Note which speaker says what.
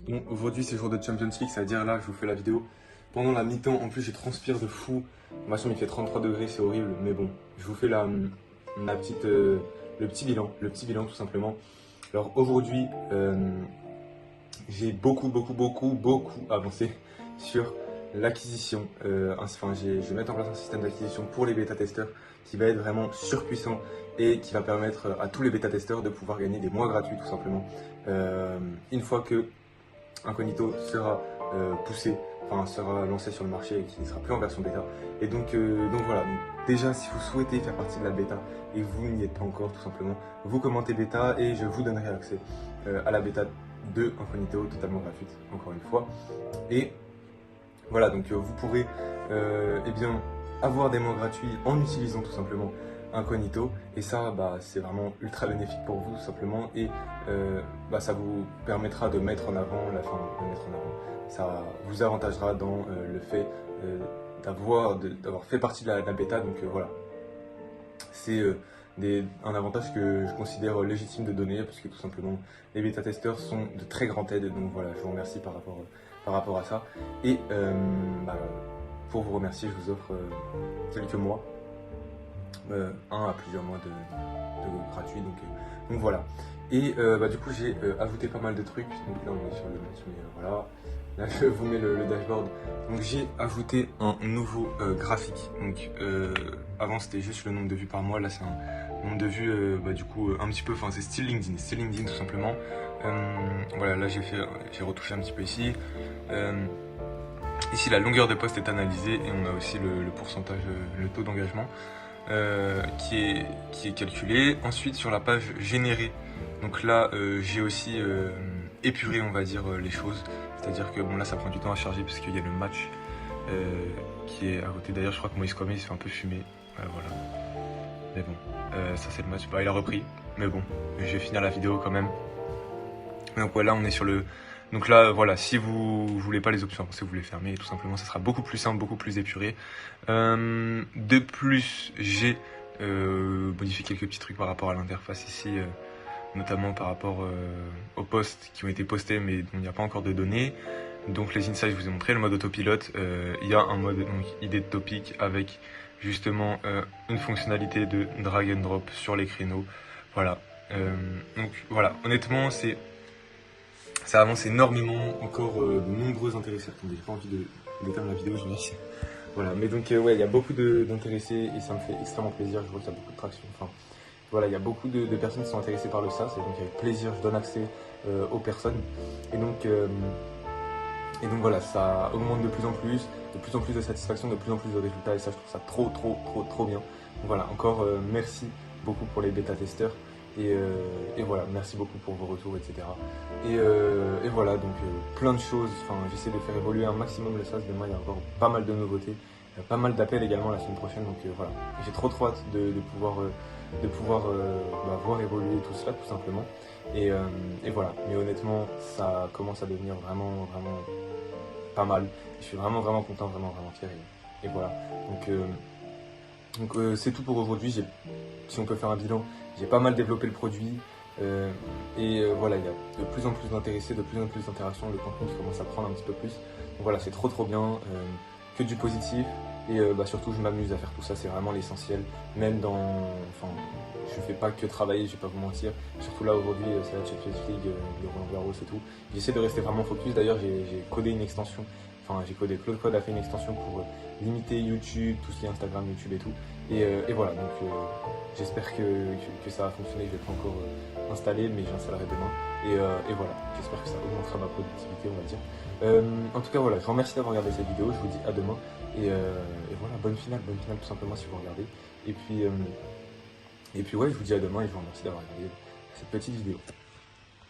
Speaker 1: Bon, aujourd'hui c'est jour de Champions League, ça veut dire là je vous fais la vidéo pendant la mi-temps. En plus, je transpire de fou. Ma chambre il fait 33 degrés, c'est horrible, mais bon, je vous fais la petite, le petit bilan tout simplement. Alors aujourd'hui, j'ai beaucoup avancé sur l'acquisition. Enfin, je vais mettre en place un système d'acquisition pour les bêta-testeurs qui va être vraiment surpuissant et qui va permettre à tous les bêta-testeurs de pouvoir gagner des mois gratuits tout simplement. Une fois que Incognito sera poussé, enfin sera lancé sur le marché et qui ne sera plus en version bêta. Et donc voilà, donc déjà si vous souhaitez faire partie de la bêta et vous n'y êtes pas encore tout simplement, vous commentez bêta et je vous donnerai accès à la bêta de Incognito totalement gratuite, encore une fois. Et voilà, donc vous pourrez eh bien, avoir des mois gratuits en utilisant tout simplement Incognito, et ça c'est vraiment ultra bénéfique pour vous tout simplement, et ça vous permettra de mettre en avant ça vous avantagera dans le fait d'avoir fait partie de la bêta. Donc voilà, c'est un avantage que je considère légitime de donner, parce que tout simplement les bêta-testeurs sont de très grande aide. Donc voilà, je vous remercie par rapport à ça. Et pour vous remercier, je vous offre quelques mois, un à plusieurs mois de gratuit. Donc voilà. Et du coup j'ai ajouté pas mal de trucs. Donc là on est sur le match, mais voilà. Là je vous mets le dashboard. Donc j'ai ajouté un nouveau graphique. Donc avant c'était juste le nombre de vues par mois. Là c'est un nombre de vues du coup un petit peu, enfin c'est style LinkedIn. C'est LinkedIn tout simplement. Voilà, là j'ai retouché un petit peu ici. Ici la longueur de poste est analysée et on a aussi le pourcentage, le taux d'engagement qui est calculé. Ensuite sur la page générée, donc là j'ai aussi épuré on va dire les choses. C'est-à-dire que bon là ça prend du temps à charger parce qu'il y a le match qui est à côté. D'ailleurs je crois que Moïse Kwame il se fait un peu fumer. Voilà. Mais bon, ça c'est le match. Il a repris. Mais bon, je vais finir la vidéo quand même. Donc voilà, on est sur le... Donc là, voilà, si vous voulez pas les options avancées, vous les fermez, tout simplement, ça sera beaucoup plus simple, beaucoup plus épuré. De plus, j'ai modifié quelques petits trucs par rapport à l'interface ici, notamment par rapport aux posts qui ont été postés, mais dont il n'y a pas encore de données. Donc les insights, je vous ai montré, le mode autopilote, il y a un mode donc, idée de topic avec justement une fonctionnalité de drag and drop sur les créneaux. Voilà. Donc voilà, honnêtement, ça avance énormément, encore de nombreux intéressés. Attendez, j'ai pas envie d'éteindre la vidéo, je me dis. Voilà, mais donc ouais, il y a beaucoup d'intéressés et ça me fait extrêmement plaisir. Je vois qu'il y a beaucoup de traction. Enfin, voilà, il y a beaucoup de personnes qui sont intéressées par le SaaS, et donc avec plaisir, je donne accès aux personnes. Et donc voilà, ça augmente de plus en plus de satisfaction, de plus en plus de résultats, et ça, je trouve ça trop bien. Donc voilà, encore merci beaucoup pour les bêta-testeurs. Et voilà, merci beaucoup pour vos retours, etc. Et voilà, donc plein de choses. Enfin, j'essaie de faire évoluer un maximum le SaaS. Demain, il y a encore pas mal de nouveautés, pas mal d'appels également la semaine prochaine. Donc voilà, j'ai trop hâte de pouvoir voir évoluer tout cela, tout simplement. Et voilà, mais honnêtement, ça commence à devenir vraiment pas mal. Je suis vraiment content, vraiment fier. Et voilà. Donc c'est tout pour aujourd'hui. Si on peut faire un bilan, j'ai pas mal développé le produit. Voilà, il y a de plus en plus d'intéressés, de plus en plus d'interactions, le contenu qui commence à prendre un petit peu plus. Donc voilà, c'est trop bien, que du positif. Et surtout, je m'amuse à faire tout ça, c'est vraiment l'essentiel. Même enfin, je fais pas que travailler, je vais pas vous mentir. Surtout là, aujourd'hui, c'est la Champions League, le Roland Garros et tout. J'essaie de rester vraiment focus. D'ailleurs, j'ai codé une extension. Enfin, Claude Code a fait une extension pour limiter YouTube, tout ce qui est Instagram, YouTube et tout. Et voilà, donc j'espère que ça va fonctionner. Je ne l'ai pas encore installé, mais j'installerai demain. Et voilà, j'espère que ça augmentera ma productivité, on va dire. En tout cas, voilà, je vous remercie d'avoir regardé cette vidéo. Je vous dis à demain. Et voilà, bonne finale tout simplement si vous regardez. Et puis ouais, je vous dis à demain et je vous remercie d'avoir regardé cette petite vidéo.